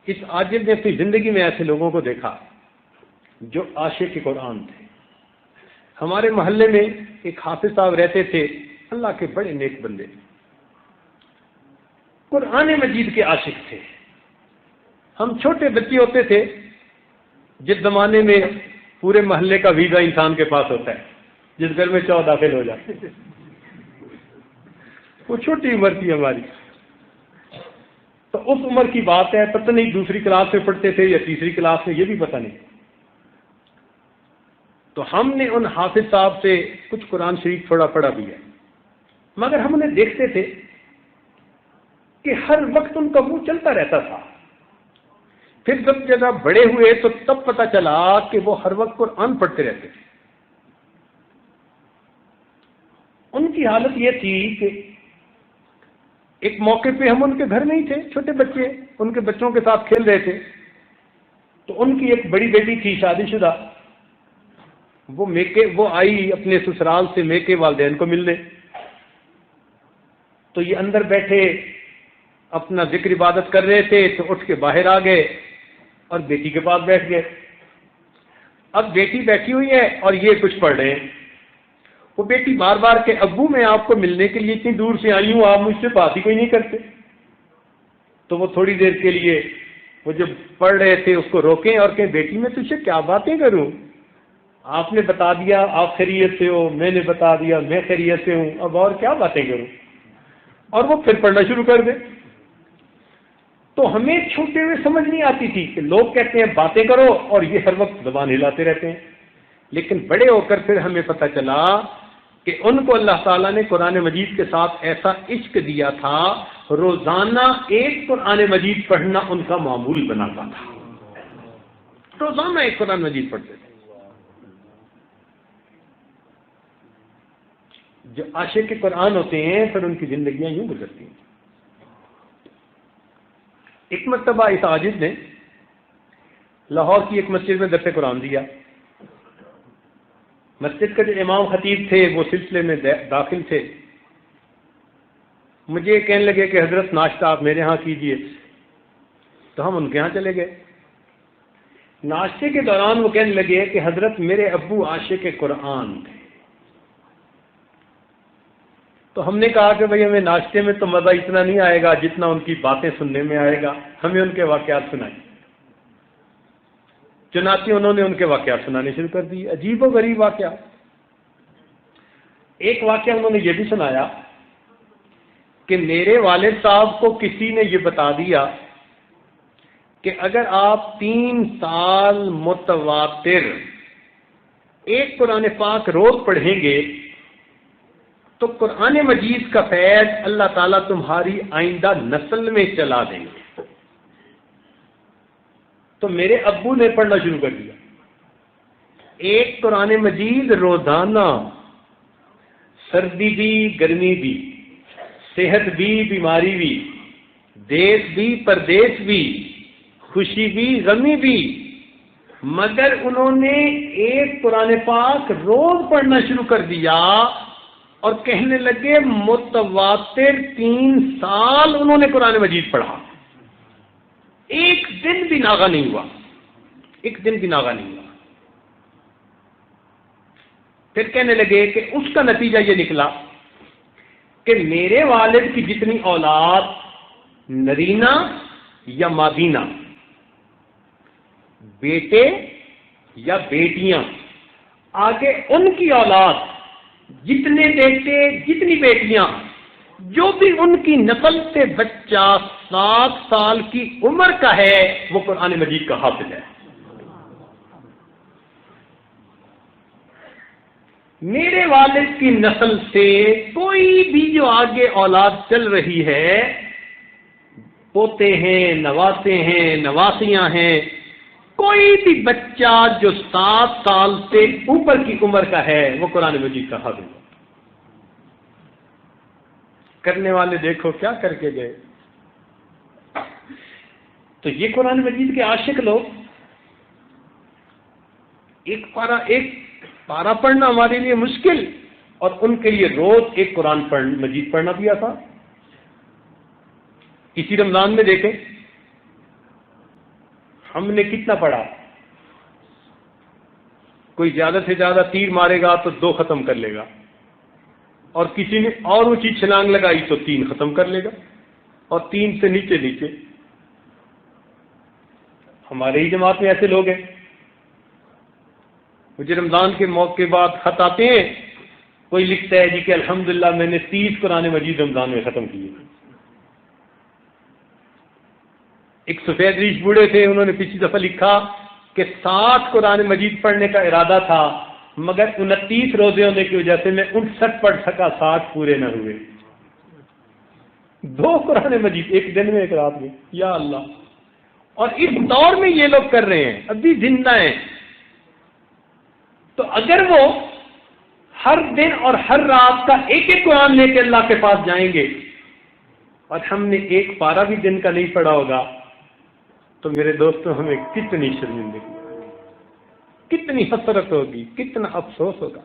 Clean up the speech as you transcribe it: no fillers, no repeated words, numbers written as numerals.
اس عاجز نے اپنی زندگی میں ایسے لوگوں کو دیکھا جو عاشق قرآن تھے. ہمارے محلے میں ایک حافظ صاحب رہتے تھے، اللہ کے بڑے نیک بندے، قرآن مجید کے عاشق تھے. ہم چھوٹے بچے ہوتے تھے، جس زمانے میں پورے محلے کا ویزا انسان کے پاس ہوتا ہے، جس گھر میں 14 داخل ہو جاتے، وہ چھوٹی عمر تھی ہماری. تو اس عمر کی بات ہے، پتہ نہیں دوسری کلاس میں پڑھتے تھے یا تیسری کلاس میں، یہ بھی پتہ نہیں. تو ہم نے ان حافظ صاحب سے کچھ قرآن شریف تھوڑا پڑھا بھی ہے، مگر ہم انہیں دیکھتے تھے کہ ہر وقت ان کا منہ چلتا رہتا تھا. پھر جب بڑے ہوئے تو تب پتہ چلا کہ وہ ہر وقت قرآن پڑھتے رہتے تھے. ان کی حالت یہ تھی کہ ایک موقع پہ ہم ان کے گھر نہیں تھے، چھوٹے بچے ان کے بچوں کے ساتھ کھیل رہے تھے. تو ان کی ایک بڑی بیٹی تھی شادی شدہ، وہ آئی اپنے سسرال سے میکے والدین کو ملنے. تو یہ اندر بیٹھے اپنا ذکر عبادت کر رہے تھے، تو اٹھ کے باہر آ گئے اور بیٹی کے پاس بیٹھ گئے. اب بیٹی بیٹھی ہوئی ہے اور یہ کچھ پڑھ رہے ہیں. وہ بیٹی بار بار کہ ابو میں آپ کو ملنے کے لیے اتنی دور سے آئی ہوں، آپ مجھ سے بات ہی کوئی نہیں کرتے. تو وہ تھوڑی دیر کے لیے وہ جب پڑھ رہے تھے اس کو روکیں اور کہیں بیٹی میں تجھ سے کیا باتیں کروں، آپ نے بتا دیا آپ خیریت سے ہو، میں نے بتا دیا میں خیریت سے ہوں، اب اور کیا باتیں کروں. اور وہ پھر پڑھنا شروع کر دے. تو ہمیں چھوٹے ہوئے سمجھ نہیں آتی تھی کہ لوگ کہتے ہیں باتیں کرو اور یہ ہر وقت زبان ہلاتے رہتے ہیں. لیکن بڑے ہو کر پھر ہمیں پتہ چلا کہ ان کو اللہ تعالیٰ نے قرآن مجید کے ساتھ ایسا عشق دیا تھا، روزانہ ایک قرآن مجید پڑھنا ان کا معمول بناتا تھا. روزانہ ایک قرآن مجید پڑھتے تھے. جو عاشق قرآن ہوتے ہیں پھر ان کی زندگیاں یوں گزرتی ہیں. ایک مرتبہ اس عاجز نے لاہور کی ایک مسجد میں درس قرآن دیا. مسجد کا جو امام خطیب تھے وہ سلسلے میں داخل تھے. مجھے کہنے لگے کہ حضرت ناشتہ آپ میرے ہاں کیجئے. تو ہم ان کے ہاں چلے گئے. ناشتے کے دوران وہ کہنے لگے کہ حضرت میرے ابو عاشق قرآن تھے. تو ہم نے کہا کہ بھئی ہمیں ناشتے میں تو مزہ اتنا نہیں آئے گا جتنا ان کی باتیں سننے میں آئے گا، ہمیں ان کے واقعات سنائیں. چنانچہ انہوں نے ان کے واقعات سنانے شروع کر دی. عجیب و غریب واقعہ. ایک واقعہ انہوں نے یہ بھی سنایا کہ میرے والد صاحب کو کسی نے یہ بتا دیا کہ اگر آپ 3 سال متواتر ایک قرآن پاک روز پڑھیں گے تو قرآن مجید کا فیض اللہ تعالیٰ تمہاری آئندہ نسل میں چلا دیں گے. تو میرے ابو نے پڑھنا شروع کر دیا. ایک قرآن مجید روزانہ، سردی بھی گرمی بھی، صحت بھی بیماری بھی، دیس بھی پردیس بھی، خوشی بھی غمی بھی، مگر انہوں نے ایک قرآن پاک روز پڑھنا شروع کر دیا اور کہنے لگے متواتر 3 سال انہوں نے قرآن مجید پڑھا. ایک دن بھی ناغہ نہیں ہوا، ایک دن بھی ناغہ نہیں ہوا. پھر کہنے لگے کہ اس کا نتیجہ یہ نکلا کہ میرے والد کی جتنی اولاد نرینہ یا مادینہ، بیٹے یا بیٹیاں، آگے ان کی اولاد جتنے بیٹے جتنی بیٹیاں، جو بھی ان کی نسل سے بچہ 7 سال کی عمر کا ہے وہ قرآن مجید کا حافظ ہے. میرے والد کی نسل سے کوئی بھی جو آگے اولاد چل رہی ہے، پوتے ہیں، نواسے ہیں، نواسیاں ہیں، کوئی بھی بچہ جو 7 سال سے اوپر کی عمر کا ہے وہ قرآن مجید کا حافظ ہے. کرنے والے دیکھو کیا کر کے گئے. تو یہ قرآن مجید کے عاشق لوگ، ایک پارا پڑھنا ہمارے لیے مشکل، اور ان کے لیے روز ایک قرآن مجید پڑھنا بھی آسان. اسی رمضان میں دیکھیں ہم نے کتنا پڑھا؟ کوئی زیادہ سے زیادہ تیر مارے گا تو 2 ختم کر لے گا، اور کسی نے اور اونچی چھلانگ لگائی تو 3 ختم کر لے گا، اور 3 سے نیچے نیچے۔ ہمارے ہی جماعت میں ایسے لوگ ہیں، مجھے رمضان کے موقع کے بعد خط آتے ہیں، کوئی لکھتا ہے جی کہ الحمدللہ میں نے 30 قرآن مجید رمضان میں ختم کیے۔ ایک سفید ریش بوڑھے تھے، انہوں نے پچھلی دفعہ لکھا کہ 60 قرآن مجید پڑھنے کا ارادہ تھا، مگر 29 روزے ہونے کی وجہ سے میں 59 پڑھ سکا، 60 پورے نہ ہوئے۔ 2 قرآن مجید ایک دن میں، ایک رات میں، یا اللہ! اور اس دور میں یہ لوگ کر رہے ہیں، ابھی زندہ ہیں۔ تو اگر وہ ہر دن اور ہر رات کا ایک ایک قرآن لے کے اللہ کے پاس جائیں گے، اور ہم نے ایک پارہ بھی دن کا نہیں پڑھا ہوگا، تو میرے دوستوں ہمیں کتنی شرمندگی، کتنی حسرت ہوگی، کتنا افسوس ہوگا۔